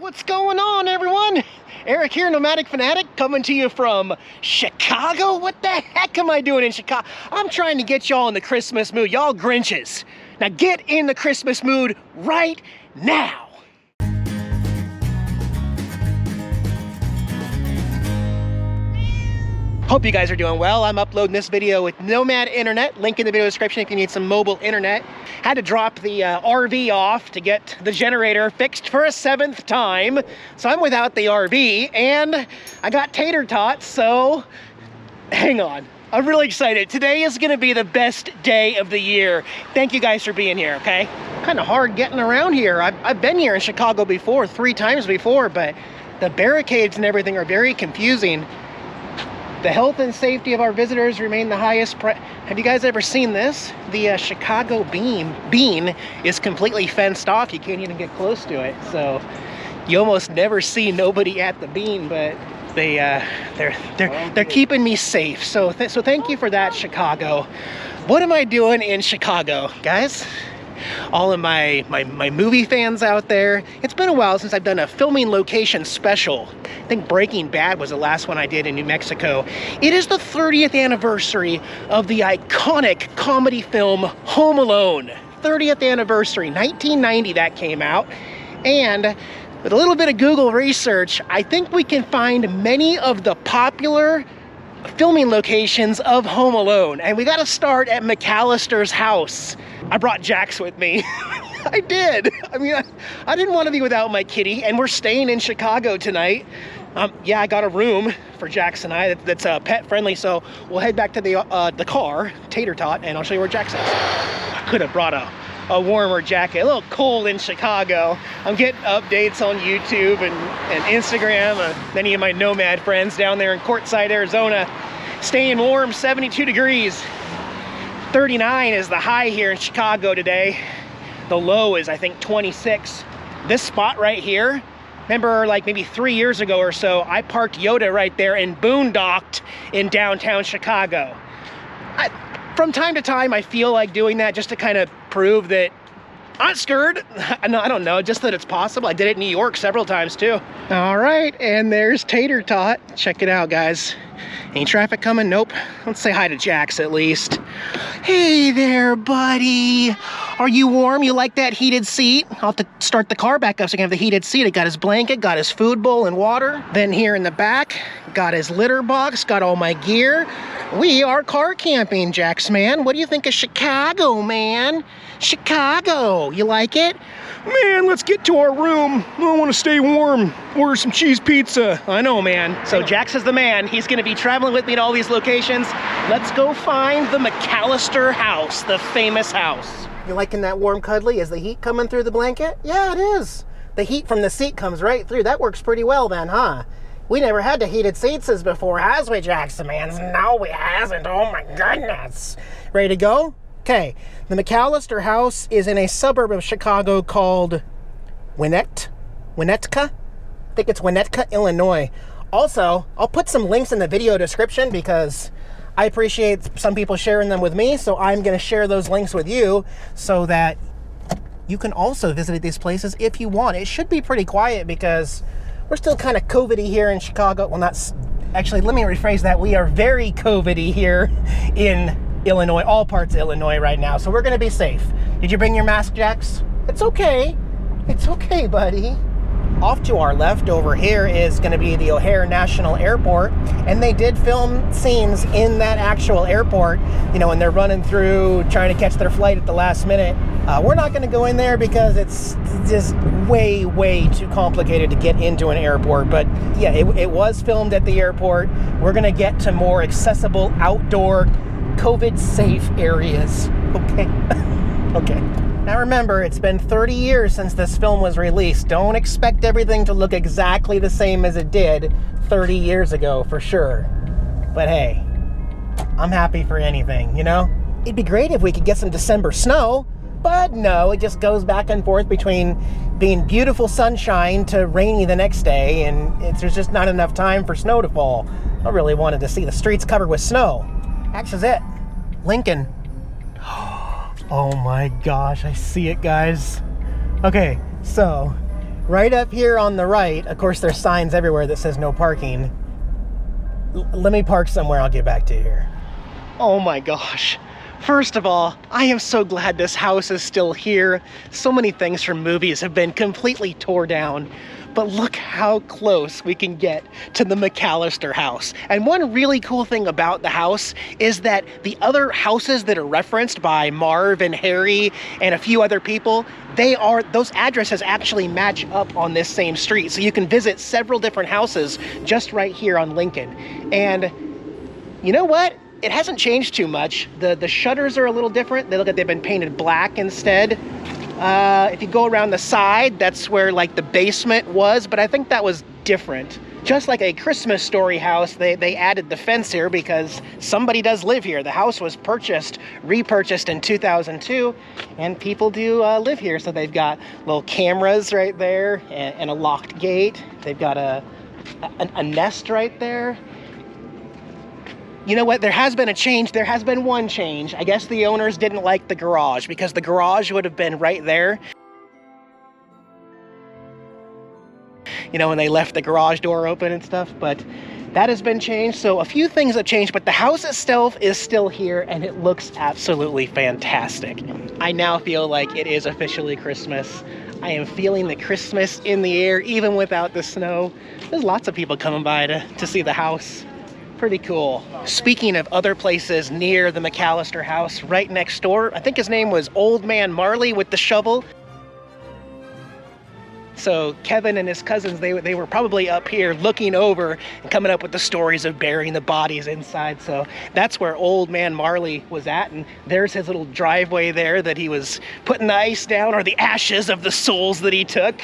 What's going on, everyone? Eric here, Nomadic Fanatic, coming to you from Chicago. What the heck am I doing in Chicago? I'm trying to get y'all in the Christmas mood. Y'all Grinches. Now get in the Christmas mood right now. Hope you guys are doing well. I'm uploading this video with Nomad Internet. Link in the video description if you need some mobile internet. Had to drop the RV off to get the generator fixed for a 7th time. So I'm without the RV and I got tater tots, so hang on. I'm really excited. Today is gonna be the best day of the year. Thank you guys for being here, okay? Kind of hard getting around here. I've been here in Chicago before, 3 times before, but the barricades and everything are very confusing. The health and safety of our visitors remain the highest. Have you guys ever seen this? The Chicago bean is completely fenced off. You can't even get close to it. So you almost never see nobody at the bean, but they're keeping me safe. So thank you for that, Chicago. What am I doing in Chicago, guys? All of my movie fans out there, it's been a while since I've done a filming location special. I think Breaking Bad was the last one I did in New Mexico. It is the 30th anniversary of the iconic comedy film Home Alone. 30th anniversary, 1990 that came out. And with a little bit of Google research, I think we can find many of the popular filming locations of Home Alone. And we got to start at Macallister's house. I brought Jax with me. I did. I mean, I didn't want to be without my kitty, and we're staying in Chicago tonight. Yeah, I got a room for Jax and I that's pet friendly, so we'll head back to the car, Tater Tot, and I'll show you where Jax is. I could have brought a warmer jacket. A little cold in Chicago. I'm getting updates on YouTube and Instagram. Many of my nomad friends down there in Quartzsite, Arizona, staying warm, 72 degrees. 39 is the high here in Chicago today. The low is, I think, 26. This spot right here, remember like maybe 3 years ago or so, I parked Yoda right there and boondocked in downtown Chicago. From time to time, I feel like doing that just to kind of prove that I'm not scared. I don't know, just that it's possible. I did it in New York several times too. All right, and there's Tater Tot. Check it out, guys. Any traffic coming? Nope. Let's say hi to Jax at least. Hey there, buddy. Are you warm? You like that heated seat? I'll have to start the car back up so I can have the heated seat. I got his blanket, got his food bowl and water. Then here in the back, got his litter box, got all my gear. We are car camping, Jax, man. What do you think of Chicago, man? Chicago, you like it? Man, let's get to our room. I want to stay warm. Order some cheese pizza. I know, man. So Jax is the man. He's going to be traveling with me to all these locations. Let's go find the Mcallister House, the famous house. You liking that warm cuddly? Is the heat coming through the blanket? Yeah, it is. The heat from the seat comes right through. That works pretty well then, huh? We never had the heated seats as before, has we, Jackson, man? No, we hasn't. Oh, my goodness. Ready to go? Okay. The Mcallister House is in a suburb of Chicago called Winnetka? I think it's Winnetka, Illinois. Also, I'll put some links in the video description because I appreciate some people sharing them with me, so I'm going to share those links with you so that you can also visit these places if you want. It should be pretty quiet because we're still kind of COVID-y here in Chicago. Well, not actually, let me rephrase that. We are very COVID-y here in Illinois, all parts of Illinois right now, so we're going to be safe. Did you bring your mask, Jax? It's okay. It's okay, buddy. Off to our left over here is going to be the O'Hare National Airport, and they did film scenes in that actual airport, you know, when they're running through trying to catch their flight at the last minute. We're not going to go in there because it's just way too complicated to get into an airport, but yeah, it was filmed at the airport. We're going to get to more accessible outdoor COVID safe areas. Okay. Okay. Now remember, it's been 30 years since this film was released. Don't expect everything to look exactly the same as it did 30 years ago, for sure. But hey, I'm happy for anything, you know? It'd be great if we could get some December snow, but no, it just goes back and forth between being beautiful sunshine to rainy the next day, and there's just not enough time for snow to fall. I really wanted to see the streets covered with snow. Actually, it. Lincoln. Oh my gosh, I see it, guys. Okay, so Right up here on the right, of course there's signs everywhere that says no parking. Let me park somewhere, I'll get back to you here. Oh my gosh. First of all, I am so glad this house is still here. So many things from movies have been completely tore down. But look how close we can get to the Macalester House. And one really cool thing about the house is that the other houses that are referenced by Marv and Harry and a few other people, those addresses actually match up on this same street. So you can visit several different houses just right here on Lincoln. And you know what? It hasn't changed too much. The shutters are a little different. They look like they've been painted black instead. If you go around the side, that's where like the basement was, but I think that was different. Just like a Christmas Story house, they added the fence here because somebody does live here. The house was repurchased in 2002, and people do live here. So they've got little cameras right there and a locked gate. They've got a nest right there. You know what? There has been a change. There has been one change. I guess the owners didn't like the garage because the garage would have been right there. You know, when they left the garage door open and stuff, but that has been changed. So a few things have changed, but the house itself is still here and it looks absolutely fantastic. I now feel like it is officially Christmas. I am feeling the Christmas in the air, even without the snow. There's lots of people coming by to see the house. Pretty cool. Speaking of other places near the Macalester House, right next door, I think his name was Old Man Marley with the shovel. So Kevin and his cousins, they were probably up here looking over and coming up with the stories of burying the bodies inside. So that's where Old Man Marley was at. And there's his little driveway there that he was putting the ice down, or the ashes of the souls that he took.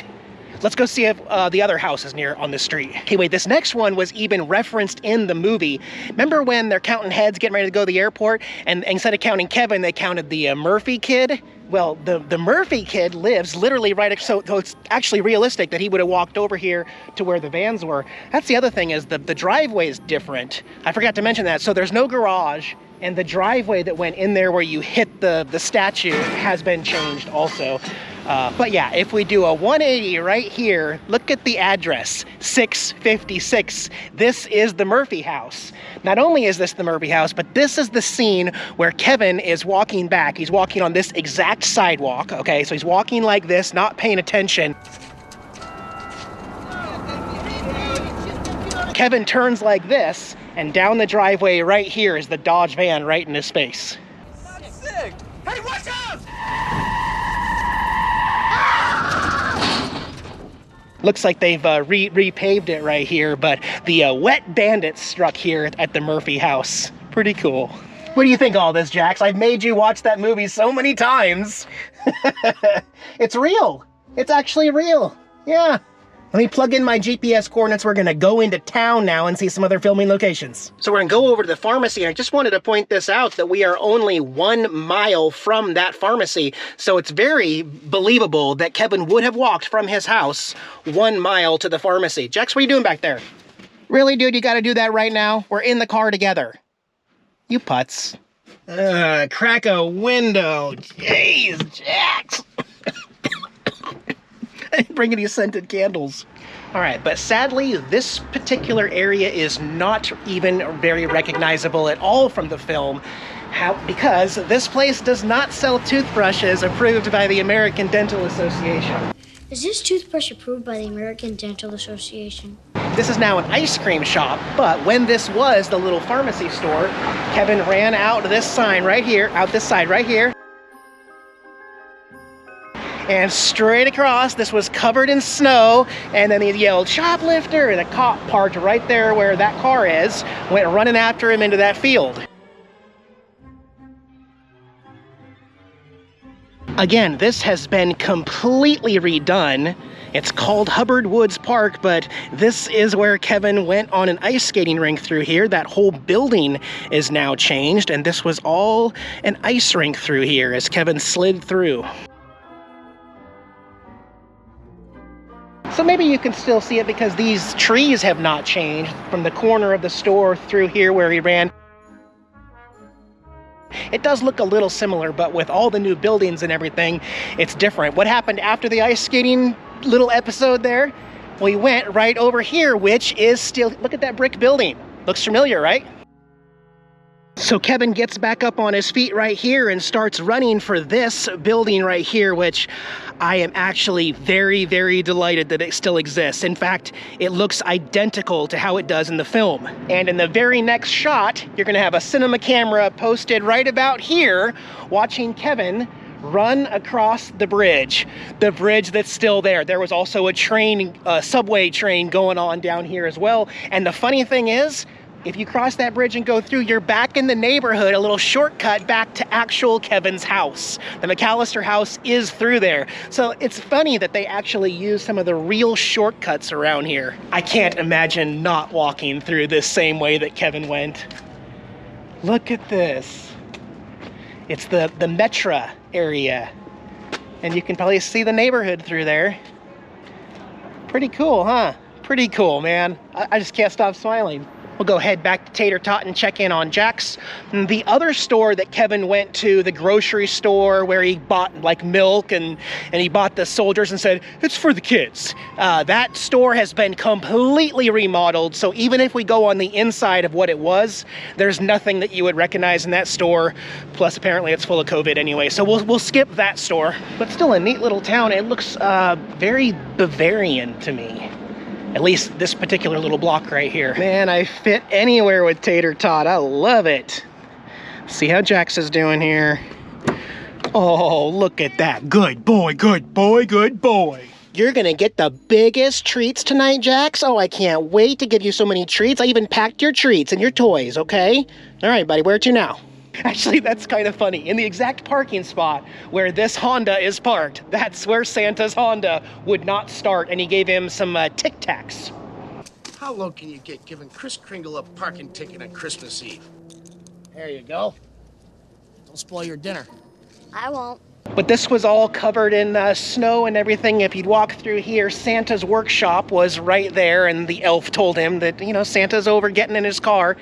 Let's go see if the other house is near on the street. Okay, wait, this next one was even referenced in the movie. Remember when they're counting heads getting ready to go to the airport, and instead of counting Kevin, they counted the Murphy kid? Well, the Murphy kid lives literally right, so it's actually realistic that he would have walked over here to where the vans were. That's the other thing, is the driveway is different. I forgot to mention that. So there's no garage, and the driveway that went in there where you hit the statue has been changed also. But yeah, if we do a 180 right here, look at the address, 656. This is the Murphy house. Not only is this the Murphy house, but this is the scene where Kevin is walking back. He's walking on this exact sidewalk, okay? So he's walking like this, not paying attention. Kevin turns like this, and down the driveway right here is the Dodge van right in his face. That's sick. Hey, watch out! Looks like they've repaved it right here, but the wet bandits struck here at the Murphy house. Pretty cool. What do you think of all this, Jax? I've made you watch that movie so many times. It's real. It's actually real. Yeah. Let me plug in my GPS coordinates. We're gonna go into town now and see some other filming locations. So we're gonna go over to the pharmacy. I just wanted to point this out, that we are only 1 mile from that pharmacy. So it's very believable that Kevin would have walked from his house 1 mile to the pharmacy. Jax, what are you doing back there? Really, dude, you gotta do that right now? We're in the car together. You putz. Crack a window. Jeez, Jax. I didn't bring any scented candles. All right, but sadly, this particular area is not even very recognizable at all from the film. Because this place does not sell toothbrushes approved by the American Dental Association. Is this toothbrush approved by the American Dental Association? This is now an ice cream shop, but when this was the little pharmacy store, Kevin ran out this sign right here, out this side right here. And straight across, this was covered in snow, and then he yelled, "Shoplifter!" and a cop parked right there where that car is, went running after him into that field. Again, this has been completely redone. It's called Hubbard Woods Park, but this is where Kevin went on an ice skating rink through here. That whole building is now changed, and this was all an ice rink through here as Kevin slid through. So maybe you can still see it because these trees have not changed from the corner of the store through here where he ran. It does look a little similar, but with all the new buildings and everything, it's different. What happened after the ice skating little episode there, we went right over here, which is still, look at that brick building. Looks familiar, right? So Kevin gets back up on his feet right here and starts running for this building right here, which I am actually very, very delighted that it still exists. In fact, it looks identical to how it does in the film. And in the very next shot, you're gonna have a cinema camera posted right about here, watching Kevin run across the bridge that's still there. There was also a train, a subway train going on down here as well. And the funny thing is, if you cross that bridge and go through, you're back in the neighborhood, a little shortcut back to actual Kevin's house. The Macallister House is through there. So it's funny that they actually use some of the real shortcuts around here. I can't imagine not walking through this same way that Kevin went. Look at this. It's the Metra area. And you can probably see the neighborhood through there. Pretty cool, huh? Pretty cool, man. I just can't stop smiling. We'll go head back to Tater Tot and check in on Jack's. The other store that Kevin went to, the grocery store where he bought like milk and he bought the soldiers and said, it's for the kids. That store has been completely remodeled. So even if we go on the inside of what it was, there's nothing that you would recognize in that store. Plus apparently it's full of COVID anyway. So we'll skip that store, but still a neat little town. It looks very Bavarian to me. At least this particular little block right here. Man, I fit anywhere with Tater Tot. I love it. See how Jax is doing here. Oh, look at that. Good boy, good boy, good boy. You're gonna get the biggest treats tonight, Jax. Oh, I can't wait to give you so many treats. I even packed your treats and your toys, okay? All right, buddy, where to now? Actually, that's kind of funny. In the exact parking spot where this Honda is parked, that's where Santa's Honda would not start, and he gave him some Tic Tacs. How low can you get giving Kris Kringle a parking ticket on Christmas Eve? There you go. Don't spoil your dinner. I won't. But this was all covered in snow and everything. If you'd walk through here, Santa's workshop was right there, and the elf told him that, you know, Santa's over getting in his car.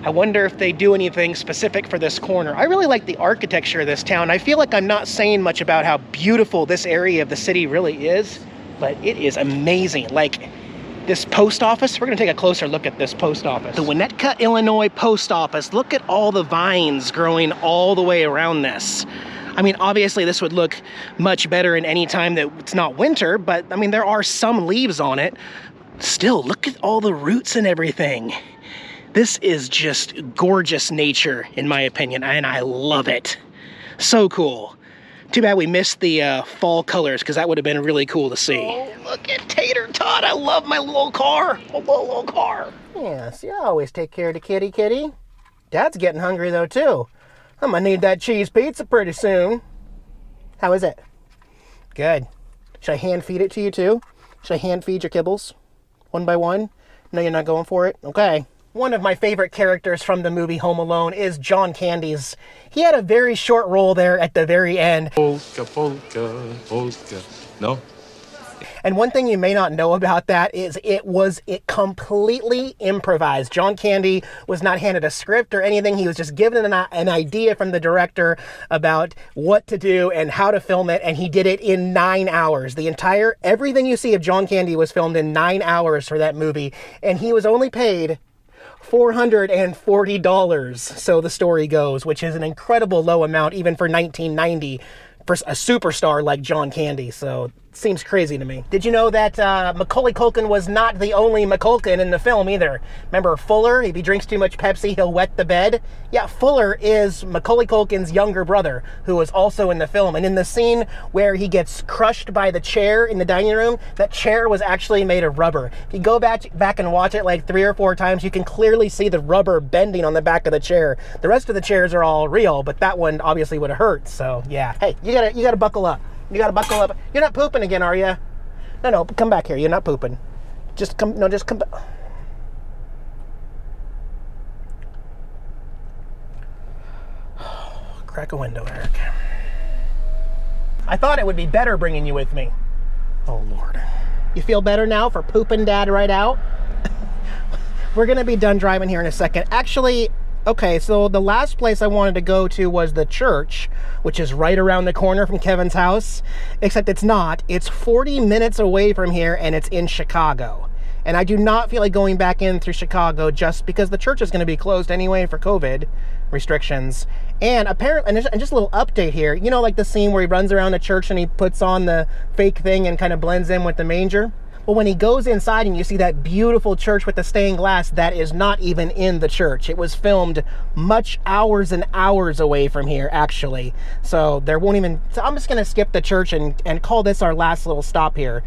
I wonder if they do anything specific for this corner. I really like the architecture of this town. I feel like I'm not saying much about how beautiful this area of the city really is, but it is amazing. Like this post office, we're gonna take a closer look at this post office. The Winnetka, Illinois post office. Look at all the vines growing all the way around this. I mean, obviously this would look much better in any time that it's not winter, but I mean, there are some leaves on it. Still, look at all the roots and everything. This is just gorgeous nature, in my opinion, and I love it. So cool. Too bad we missed the fall colors, because that would have been really cool to see. Oh, look at Tater Tot. I love my little car. My little car. Yes, you always take care of the kitty. Dad's getting hungry, though, too. I'm going to need that cheese pizza pretty soon. How is it? Good. Should I hand feed it to you, too? Should I hand feed your kibbles? One by one? No, you're not going for it? Okay. One of my favorite characters from the movie Home Alone is John Candy's. He had a very short role there at the very end. Polka, polka, polka. No? And one thing you may not know about that is it completely improvised. John Candy was not handed a script or anything. He was just given an idea from the director about what to do and how to film it, and he did it in 9 hours. Everything you see of John Candy was filmed in 9 hours for that movie, and he was only paid $440, so the story goes, which is an incredible low amount even for 1990 for a superstar like John Candy. So seems crazy to me. Did you know that Macaulay Culkin was not the only McCulkin in the film either? Remember Fuller? If he drinks too much Pepsi, he'll wet the bed. Yeah, Fuller is Macaulay Culkin's younger brother, who was also in the film. And in the scene where he gets crushed by the chair in the dining room, that chair was actually made of rubber. If you go back and watch it like 3 or 4 times, you can clearly see the rubber bending on the back of the chair. The rest of the chairs are all real, but that one obviously would have hurt. So yeah. Hey, you gotta buckle up. You gotta buckle up. You're not pooping again, are you? No, come back here. You're not pooping. Just come back. Crack a window, Eric. I thought it would be better bringing you with me. Oh, Lord. You feel better now for pooping Dad right out? We're gonna be done driving here in a second. Actually, Okay, so the last place I wanted to go to was the church, which is right around the corner from Kevin's house, except it's not. It's 40 minutes away from here, and it's in Chicago. And I do not feel like going back in through Chicago just because the church is going to be closed anyway for COVID restrictions. And apparently, and just a little update here, you know, like the scene where he runs around the church and he puts on the fake thing and kind of blends in with the manger? Well, when he goes inside and you see that beautiful church with the stained glass, that is not even in the church. It was filmed much hours and hours away from here, actually. So there won't even, so I'm just gonna skip the church and call this our last little stop here,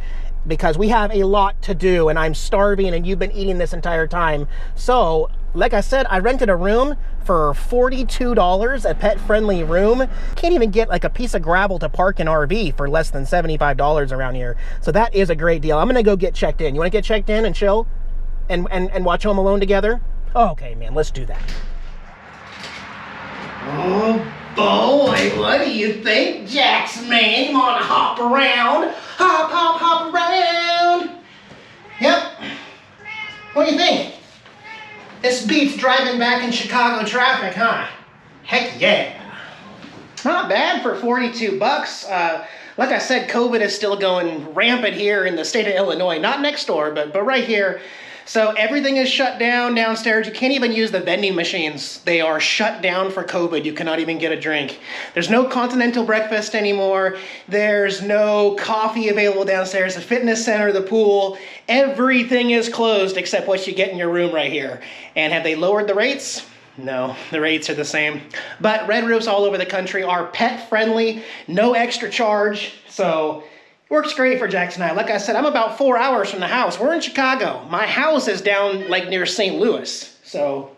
because we have a lot to do and I'm starving and you've been eating this entire time. So, like I said, I rented a room for $42, a pet-friendly room. Can't even get like a piece of gravel to park an RV for less than $75 around here. So that is a great deal. I'm gonna go get checked in. You wanna get checked in and chill and watch Home Alone together? Oh, okay, man, let's do that. Oh boy, what do you think, Jax, man? You wanna hop around? Hop around. Yep. What do you think? This beats driving back in Chicago traffic, huh? Heck yeah. Not bad for 42 bucks. Like I said, COVID is still going rampant here in the state of Illinois. Not next door, but right here. So everything is shut down downstairs. You can't even use the vending machines. They are shut down for COVID. You cannot even get a drink. There's no continental breakfast anymore. There's no coffee available downstairs. The fitness center, the pool, everything is closed except what you get in your room right here. And have they lowered the rates? No, the rates are the same. But red roofs all over the country are pet friendly, no extra charge. So works great for Jax and I. Like I said, I'm about 4 hours from the house. We're in Chicago. My house is down like near St. Louis. So,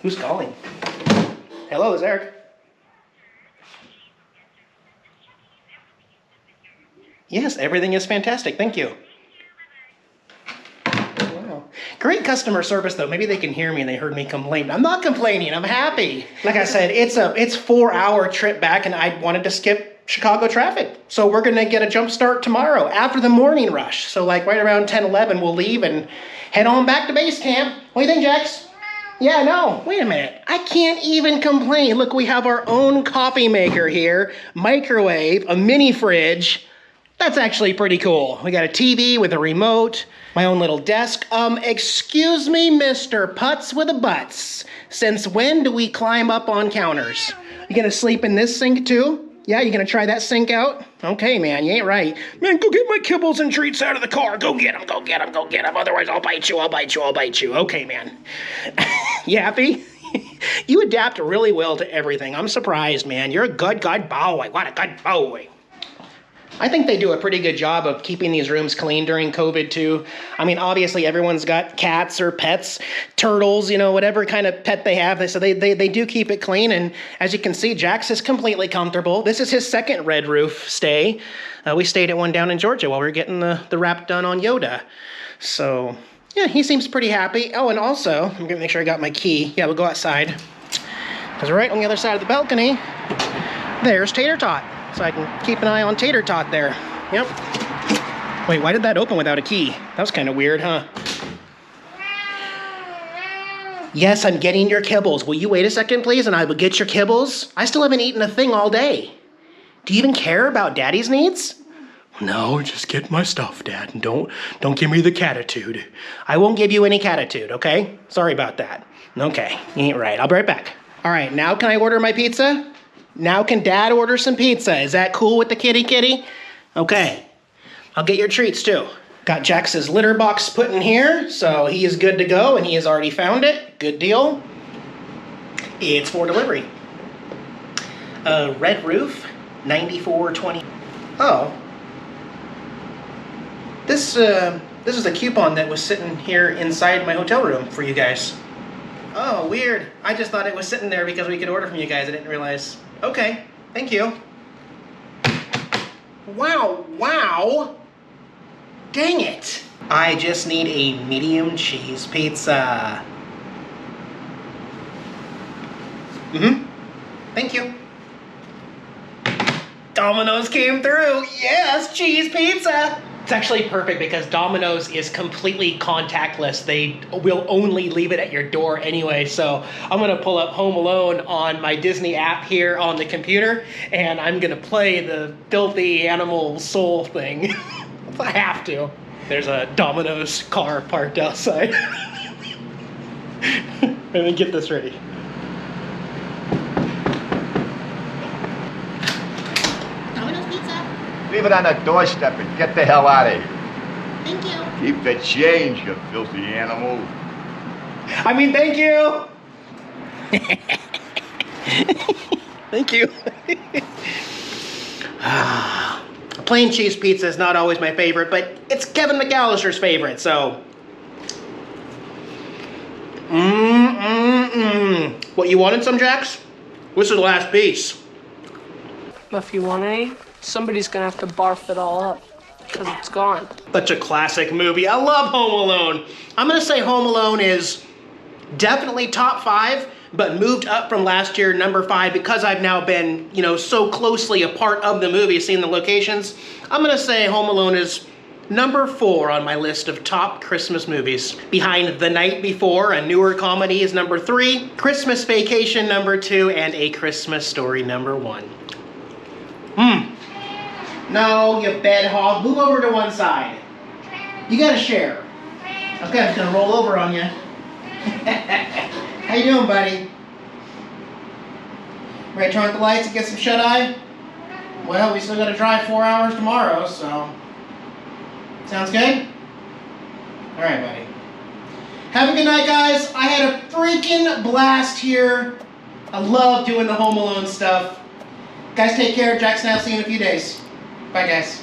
who's calling? Hello, it's Eric. Yes, everything is fantastic. Thank you. Wow. Great customer service though. Maybe they can hear me and they heard me complain. I'm not complaining. I'm happy. Like I said, it's 4-hour trip back and I wanted to skip Chicago traffic. So we're going to get a jump start tomorrow after the morning rush. So like right around 10, 11, we'll leave and head on back to base camp. What do you think, Jax? Yeah, no, wait a minute. I can't even complain. Look, we have our own coffee maker here, microwave, a mini fridge. That's actually pretty cool. We got a TV with a remote, my own little desk. Excuse me, Mr. Putz with a Butts. Since when do we climb up on counters? You gonna sleep in this sink too? Yeah, you gonna try that sink out? Okay, man, you ain't right. Man, go get my kibbles and treats out of the car. Go get them, go get them, go get them. Otherwise, I'll bite you, I'll bite you, I'll bite you. Okay, man. You happy? You adapt really well to everything. I'm surprised, man. You're a good boy. What a good boy. I think they do a pretty good job of keeping these rooms clean during COVID too. I mean, obviously everyone's got cats or pets, turtles, you know, whatever kind of pet they have. So they do keep it clean. And as you can see, Jax is completely comfortable. This is his second red roof stay. We stayed at one down in Georgia while we were getting the wrap done on Yoda. So yeah, he seems pretty happy. Oh, and also, I'm gonna make sure I got my key. Yeah, we'll go outside. Because right on the other side of the balcony, there's Tater Tot. So I can keep an eye on Tater Tot there. Yep. Wait, why did that open without a key? That was kind of weird, huh? Yes, I'm getting your kibbles. Will you wait a second, please, and I will get your kibbles? I still haven't eaten a thing all day. Do you even care about Daddy's needs? No, just get my stuff, Dad, and don't give me the catitude. I won't give you any catitude, okay? Sorry about that. Okay, you ain't right. I'll be right back. All right, now can I order my pizza? Now can Dad order some pizza? Is that cool with the kitty? Okay. I'll get your treats too. Got Jax's litter box put in here, so he is good to go, and he has already found it. Good deal. It's for delivery. Red roof, 94.20. Oh. This is a coupon that was sitting here inside my hotel room for you guys. Oh, weird. I just thought it was sitting there because we could order from you guys. I didn't realize. Okay, thank you. Wow. Dang it. I just need a medium cheese pizza. Thank you. Domino's came through. Yes, cheese pizza. It's actually perfect because Domino's is completely contactless. They will only leave it at your door anyway. So I'm gonna pull up Home Alone on my Disney app here on the computer, and I'm gonna play the filthy animal soul thing. I have to. There's a Domino's car parked outside. Let me get this ready. Domino's pizza. Leave it on the doorstep and get the hell out of here. Thank you. Keep the change, you filthy animal. I mean, thank you. Thank you. Plain cheese pizza is not always my favorite, but it's Kevin McAllister's favorite, so. What, you wanted some, Jax? This is the last piece. If you want any, somebody's gonna have to barf it all up, because it's gone. Such a classic movie. I love Home Alone. I'm gonna say Home Alone is definitely top 5, but moved up from last year, number 5, because I've now been, you know, so closely a part of the movie, seeing the locations. I'm gonna say Home Alone is number 4 on my list of top Christmas movies. Behind The Night Before, a newer comedy, is number 3, Christmas Vacation number 2, and A Christmas Story number 1. No, you bed hog. Move over to one side. You gotta share. Okay, I'm just gonna roll over on you. How you doing, buddy? Ready to turn out the lights and get some shut-eye? Well, we still gotta drive 4 hours tomorrow, so... Sounds good? Alright, buddy. Have a good night, guys. I had a freaking blast here. I love doing the Home Alone stuff. Guys, take care. Jackson, I'll see you in a few days. Bye, guys.